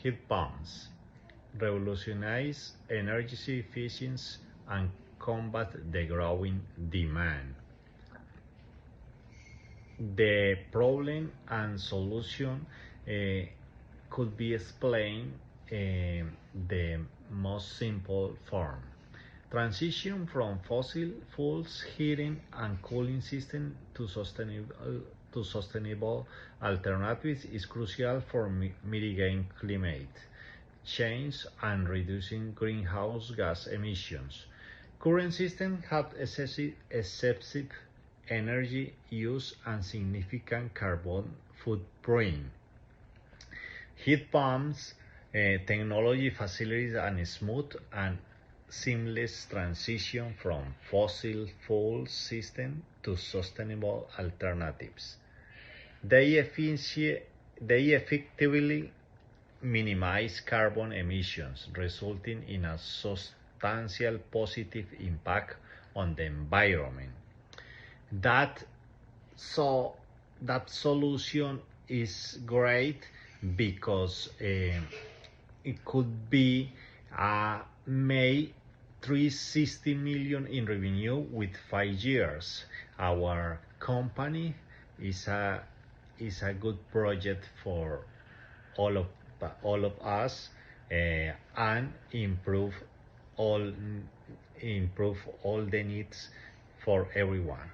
heat pumps revolutionize energy efficiency and combat the growing demand. The problem and solution could be explained the most simple form. Transition from fossil fuels heating and cooling system to sustainable alternatives is crucial for mitigating climate change and reducing greenhouse gas emissions. Current systems have excessive energy use and significant carbon footprint. Heat pumps technology facilitates a smooth and seamless transition from fossil fuel system to sustainable alternatives. They effectively minimize carbon emissions, resulting in a substantial positive impact on the environment. That solution is great because it could be made 360 million in revenue with 5 years. Our company is a good project for all of us and improve all the needs for everyone.